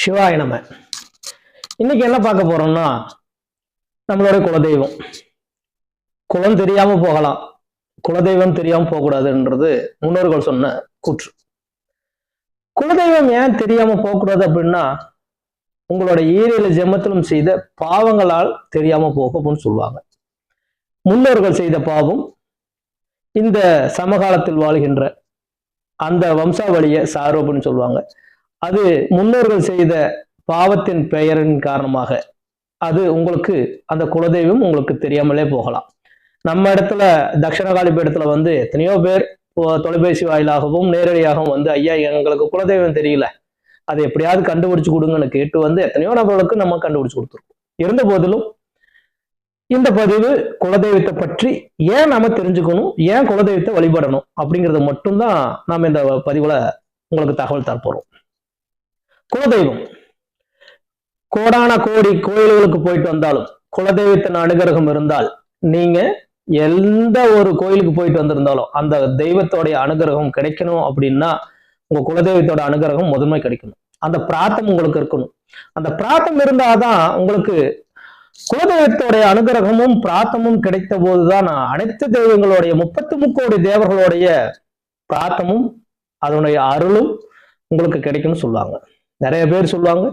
சிவாய நம. இன்னைக்கு என்ன பார்க்க போறோம்னா, நம்மளுடைய குலதெய்வம். குலம் தெரியாம போகலாம், குலதெய்வம் தெரியாம போகக்கூடாதுன்றது முன்னோர்கள் சொன்ன கூற்று. குலதெய்வம் ஏன் தெரியாம போகக்கூடாது அப்படின்னா, உங்களோட 7 ஜென்மத்திலும் செய்த பாவங்களால் தெரியாம போகும் அப்படின்னு சொல்லுவாங்க. முன்னோர்கள் செய்த பாவம் இந்த சமகாலத்தில் வாழ்கின்ற அந்த வம்சாவளியை சாரு அப்படின்னு சொல்லுவாங்க. அது முன்னோர்கள் செய்த பாவத்தின் பெயரின் காரணமாக அது உங்களுக்கு அந்த குலதெய்வம் உங்களுக்கு தெரியாமலே போகலாம். நம்ம இடத்துல தட்சிணகாளி இடத்துல எத்தனையோ பேர் தொலைபேசி வாயிலாகவும் நேரடியாகவும் ஐயா எங்களுக்கு குலதெய்வம் தெரியல, அதை எப்படியாவது கண்டுபிடிச்சு கொடுங்கன்னு கேட்டு எத்தனையோ நபர்களுக்கு நம்ம கண்டுபிடிச்சு கொடுத்துருக்கோம். இருந்த போதிலும் இந்த பதிவு குலதெய்வத்தை பற்றி ஏன் நாம தெரிஞ்சுக்கணும், ஏன் குலதெய்வத்தை வழிபடணும் அப்படிங்கறத மட்டும்தான் நாம இந்த பதிவுல உங்களுக்கு தகவல் தரப்போறோம். குலதெய்வம் கோடான கோடி கோயில்களுக்கு போயிட்டு வந்தாலும் குலதெய்வத்தின் அனுகிரகம் இருந்தால், நீங்க எந்த ஒரு கோயிலுக்கு போயிட்டு வந்திருந்தாலும் அந்த தெய்வத்தோடைய அனுகிரகம் கிடைக்கணும் அப்படின்னா உங்க குலதெய்வத்தோட அனுகிரகம் முதன்மை கிடைக்கணும். அந்த பிரார்த்தம் உங்களுக்கு இருக்கணும். அந்த பிரார்த்தம் இருந்தாதான் உங்களுக்கு குலதெய்வத்தோடைய அனுகிரகமும் பிரார்த்தமும் கிடைத்த போதுதான் அனைத்து தெய்வங்களுடைய 33 தேவர்களுடைய பிரார்த்தமும் அதனுடைய அருளும் உங்களுக்கு கிடைக்கும்னு சொல்லுவாங்க. நிறைய பேர் சொல்லுவாங்க,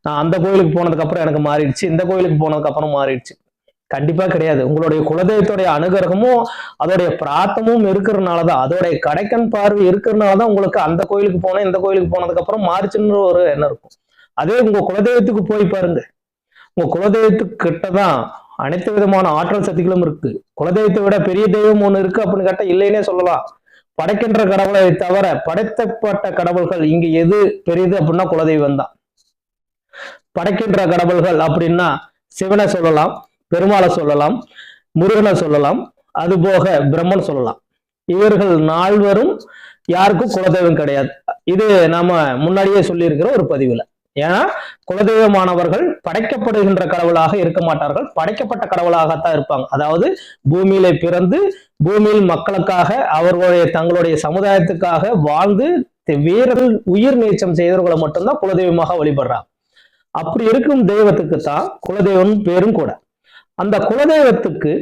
நான் அந்த கோயிலுக்கு போனதுக்கு அப்புறம் எனக்கு மாறிடுச்சு, இந்த கோயிலுக்கு போனதுக்கு அப்புறம் மாறிடுச்சு. கண்டிப்பா கிடையாது. உங்களுடைய குலதெய்வத்துடைய அனுகிரகமும் அதோடைய பிரார்த்தமும் இருக்கிறதுனாலதான், அதோடைய கடைக்கன் பார்வை இருக்கிறதுனாலதான் உங்களுக்கு அந்த கோயிலுக்கு போனேன் இந்த கோயிலுக்கு போனதுக்கு அப்புறம் மாறிச்சுன்னு ஒரு எண்ணம் இருக்கும். அதே உங்க குலதெய்வத்துக்கு போய் பாருங்க, உங்க குலதெய்வத்துக்கு கிட்டதான் அனைத்து விதமான ஆற்றல் சக்திகளும் இருக்கு. குலதெய்வத்தை விட பெரிய தெய்வம் ஒண்ணு இருக்கு அப்படின்னு கேட்டா இல்லைன்னே சொல்லலாம். படைக்கின்ற கடவுளை தவிர படைத்தப்பட்ட கடவுள்கள் இங்க எது பெரியது அப்படின்னா குலதெய்வம் தான். படைக்கின்ற கடவுள்கள் அப்படின்னா சிவனை சொல்லலாம், பெருமாளை சொல்லலாம், முருகனை சொல்லலாம், அது போக பிரம்மன் சொல்லலாம். இவர்கள் நால்வரும் யாருக்கும் குலதெய்வம் கிடையாது. இது நாம முன்னாடியே சொல்லி இருக்கிற ஒரு பதிவுல. ஏன்னா குலதெய்வமானவர்கள் படைக்கப்படுகின்ற கடவுளாக இருக்க மாட்டார்கள், படைக்கப்பட்ட கடவுளாகத்தான் இருப்பாங்க. அதாவது பூமியில பிறந்து பூமியில் மக்களுக்காக அவர்களுடைய தங்களுடைய சமுதாயத்துக்காக வாழ்ந்து வீரர்கள் உயிர் நீச்சம் செய்தவர்களை மட்டும்தான் குலதெய்வமாக வழிபடுறாங்க. அப்படி இருக்கும் தெய்வத்துக்கு தான் குலதெய்வம் பேரும் கூட. அந்த குலதெய்வத்துக்கு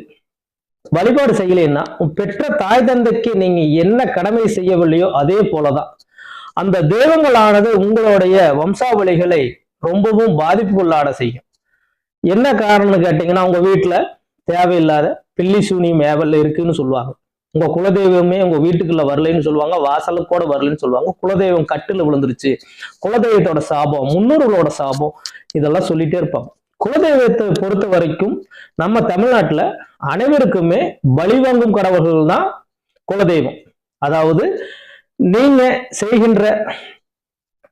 வழிபாடு செய்யலைன்னா பெற்ற தாய் தந்தைக்கு நீங்க என்ன கடமை செய்யவில்லையோ அதே போலதான் அந்த தெய்வங்களானது உங்களுடைய வம்சாவளிகளை ரொம்பவும் பாதிப்புக்குள்ளாட செய்யும். என்ன காரணம்னு கேட்டீங்கன்னா, உங்க வீட்டுல தேவையில்லாத பில்லி சூனியம் ஏவல் இருக்குன்னு சொல்லுவாங்க. உங்க குலதெய்வமே உங்க வீட்டுக்குள்ள வரலைன்னு சொல்லுவாங்க, வாசலுக்கு கூட வரலன்னு சொல்லுவாங்க. குலதெய்வம் கட்டுல விழுந்துருச்சு, குலதெய்வத்தோட சாபம், முன்னோர்களோட சாபம், இதெல்லாம் சொல்லிட்டே இருப்பாங்க. குலதெய்வத்தை பொறுத்த வரைக்கும் நம்ம தமிழ்நாட்டுல அனைவருக்குமே பலிவாங்கும் கடவுள்கள் தான் குலதெய்வம். அதாவது நீங்க செய்கின்ற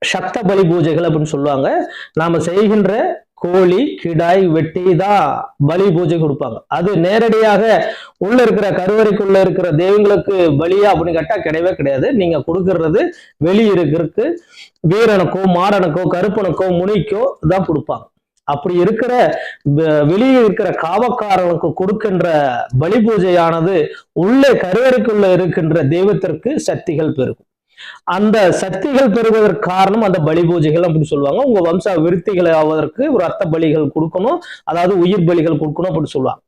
சக்த பலி பூஜைகள் அப்படின்னு சொல்லுவாங்க. நாம செய்கின்ற கோழி கிடாய் வெட்டி தான் பலி பூஜை கொடுப்பாங்க. அது நேரடியாக உள்ள இருக்கிற கருவறைக்குள்ள இருக்கிற தெய்வங்களுக்கு பலியா அப்படின்னு கேட்டா கிடையவே கிடையாது. நீங்க கொடுக்கறது வெளியிருக்கிறதுக்கு வீரனுக்கோ மாடனுக்கோ கருப்பனுக்கோ முனிக்கோ தான் கொடுப்பாங்க. அப்படி இருக்கிற வெளியே இருக்கிற காவக்காரனுக்கு கொடுக்கின்ற பலி பூஜையானது உள்ளே கருவறைக்குள்ள இருக்கின்ற தெய்வத்திற்கு சக்திகள் பெருகும். அந்த சக்திகள் பெறுவதற்கு காரணம் அந்த பலி பூஜைகள் அப்படின்னு சொல்லுவாங்க. உங்க வம்ச விருத்திகளை ஆவதற்கு ரத்த பலிகள் கொடுக்கணும், அதாவது உயிர் பலிகள் கொடுக்கணும் அப்படின்னு சொல்லுவாங்க.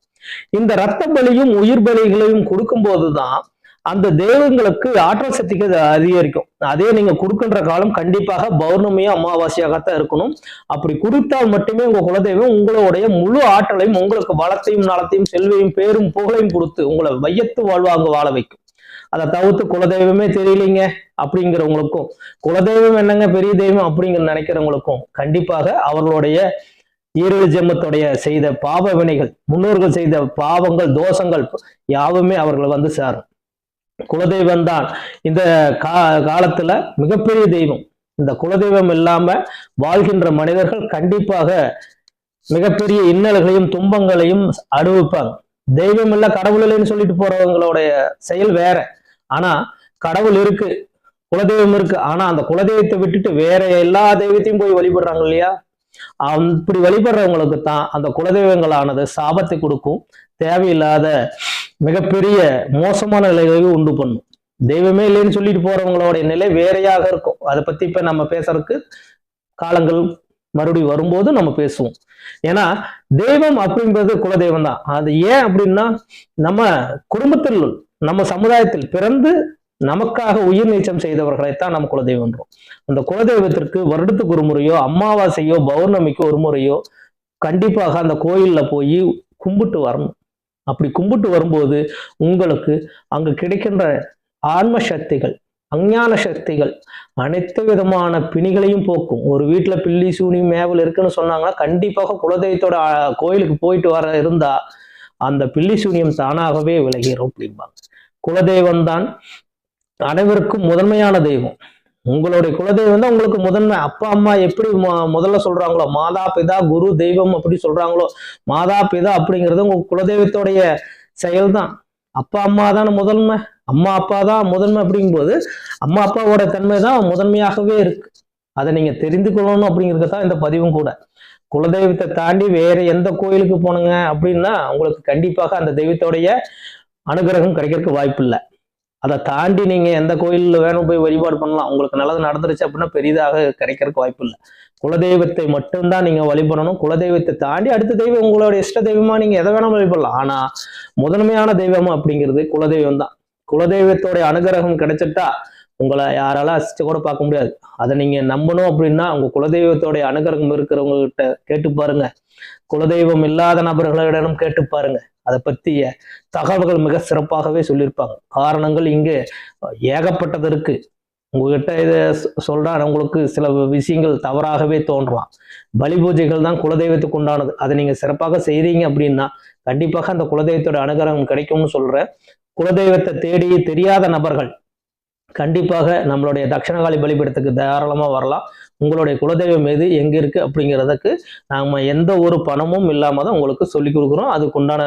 இந்த ரத்த பலியும் உயிர் பலிகளையும் கொடுக்கும் போதுதான் அந்த தெய்வங்களுக்கு ஆற்றல் சக்திகள் அதிகரிக்கும். அதே நீங்க கொடுக்கின்ற காலம் கண்டிப்பாக பௌர்ணமியும் அமாவாசையாகத்தான் இருக்கணும். அப்படி கொடுத்தால் மட்டுமே உங்க குலதெய்வம் உங்களுடைய முழு ஆற்றலையும் உங்களுக்கு வளத்தையும் நலத்தையும் செல்வையும் பேரும் புகழையும் கொடுத்து உங்களை வையத்து வாழ்வாங்க வாழ வைக்கும். அதை தவிர்த்து குலதெய்வமே தெரியலீங்க அப்படிங்கிறவங்களுக்கும், குலதெய்வம் என்னங்க பெரிய தெய்வம் அப்படிங்கிற நினைக்கிறவங்களுக்கும் கண்டிப்பாக அவர்களுடைய 7 ஜென்மத்துடைய செய்த பாவ வினைகள், முன்னோர்கள் செய்த பாவங்கள் தோஷங்கள் யாவுமே அவர்களை சேரும். குலதெய்வம் தான் இந்த காலத்துல மிகப்பெரிய தெய்வம். இந்த குலதெய்வம் இல்லாம வாழ்கின்ற மனிதர்கள் கண்டிப்பாக மிகப்பெரிய இன்னல்களையும் துன்பங்களையும் அனுபவிப்பாங்க. தெய்வம் இல்ல கடவுள் இல்லைன்னு சொல்லிட்டு போறவங்களுடைய செயல் வேற. ஆனா கடவுள் இருக்கு, குலதெய்வம் இருக்கு, ஆனா அந்த குலதெய்வத்தை விட்டுட்டு வேற எல்லா தெய்வத்தையும் போய் வழிபடுறாங்க இல்லையா? அப்படி வழிபடுறவங்களுக்கு தான் அந்த குலதெய்வங்களானது சாபத்தை கொடுக்கும், தேவையில்லாத மிகப்பெரிய மோசமான நிலைகளை உண்டு பண்ணும். தெய்வமே இல்லைன்னு சொல்லிட்டு போறவங்களோட நிலை வேறையாக இருக்கும். அதை பத்தி இப்ப நம்ம பேசுறதுக்கு காலங்கள் மறுபடியும் வரும்போது நம்ம பேசுவோம். ஏன்னா தெய்வம் அப்படின்றது குலதெய்வம் தான். அது ஏன் அப்படின்னா, நம்ம குடும்பத்தில் நம்ம சமுதாயத்தில் பிறந்து நமக்காக உயிர் நீச்சம் செய்தவர்களைத்தான் நம்ம குலதெய்வம்ன்றோம். அந்த குலதெய்வத்திற்கு வருடத்துக்கு ஒரு முறையோ, அமாவாசையோ, பௌர்ணமிக்கு ஒரு முறையோ கண்டிப்பாக அந்த கோயில்ல போய் கும்பிட்டு வரணும். அப்படி கும்பிட்டு வரும்போது உங்களுக்கு அங்கு கிடைக்கின்ற ஆன்ம சக்திகள், அஞ்ஞான சக்திகள் அனைத்து விதமான பிணிகளையும் போக்கும். ஒரு வீட்டுல பில்லி சூனி மேவல் இருக்குன்னு சொன்னாங்கன்னா கண்டிப்பாக குலதெய்வத்தோட கோயிலுக்கு போயிட்டு வர இருந்தா அந்த பில்லி சூனியம் தானாகவே விலகிரும் அப்படிம்பாங்க. குலதெய்வம் தான் அனைவருக்கும் முதன்மையான தெய்வம். உங்களுடைய குலதெய்வம் தான் உங்களுக்கு முதன்மை. அப்பா அம்மா எப்படி முதல்ல சொல்றாங்களோ, மாதா பிதா குரு தெய்வம் அப்படி சொல்றாங்களோ, மாதா பிதா அப்படிங்கிறது உங்க குலதெய்வத்தோடைய செயல் தான். அப்பா அம்மா தானே முதன்மை, அம்மா அப்பா தான் முதன்மை. அப்படிங்கும்போது அம்மா அப்பாவோட தன்மை தான் முதன்மையாகவே இருக்கு. அதை நீங்க தெரிந்து கொள்ளணும் அப்படிங்கிறது தான் இந்த பதிவும் கூட. குலதெய்வத்தை தாண்டி வேற எந்த கோயிலுக்கு போனுங்க அப்படின்னா உங்களுக்கு கண்டிப்பாக அந்த தெய்வத்தோடைய அனுகிரகம் கிடைக்கிறதுக்கு வாய்ப்பு இல்லை. அதை தாண்டி நீங்க எந்த கோயிலில் வேணும் போய் வழிபாடு பண்ணலாம். உங்களுக்கு நல்லது நடந்துருச்சு அப்படின்னா பெரிதாக கிடைக்கிறதுக்கு வாய்ப்பு இல்லை. குலதெய்வத்தை மட்டும்தான் நீங்க வழிபடணும். குலதெய்வத்தை தாண்டி அடுத்த தெய்வம் உங்களோட இஷ்ட தெய்வமா நீங்க எதை வேணாலும் வழிபடலாம். ஆனா முதன்மையான தெய்வம் அப்படிங்கிறது குலதெய்வம் தான். குலதெய்வத்தோடைய அனுகிரகம் கிடைச்சிட்டா உங்களை யாராலும் அசிச்சு கூட பார்க்க முடியாது. அதை நீங்க நம்பணும் அப்படின்னா உங்க குலதெய்வத்தோடைய அனுகிரகம் இருக்கிறவங்க கிட்ட கேட்டு பாருங்க. குலதெய்வம் இல்லாத நபர்களிடம் கேட்டு பாருங்க. அதை பற்றிய தகவல்கள் மிக சிறப்பாகவே சொல்லியிருப்பாங்க. காரணங்கள் இங்கு ஏகப்பட்டது இருக்கு. உங்ககிட்ட இதை சொல்றா உங்களுக்கு சில விஷயங்கள் தவறாகவே தோன்றலாம். பலி பூஜைகள் தான் குலதெய்வத்துக்கு உண்டானது. அதை நீங்க சிறப்பாக செய்றீங்க அப்படின்னா கண்டிப்பாக அந்த குலதெய்வத்தோட அனுகிரகம் கிடைக்கும்னு சொல்றேன். குலதெய்வத்தை தேடி தெரியாத நபர்கள் கண்டிப்பாக நம்மளுடைய தட்சிணகாளி பலிபீடத்துக்கு தாராளமா வரலாம். உங்களுடைய குலதெய்வம் எது எங்க இருக்கு அப்படிங்கிறதுக்கு நாம எந்த ஒரு பணமும் இல்லாம தான் உங்களுக்கு சொல்லி கொடுக்குறோம். அதுக்குண்டான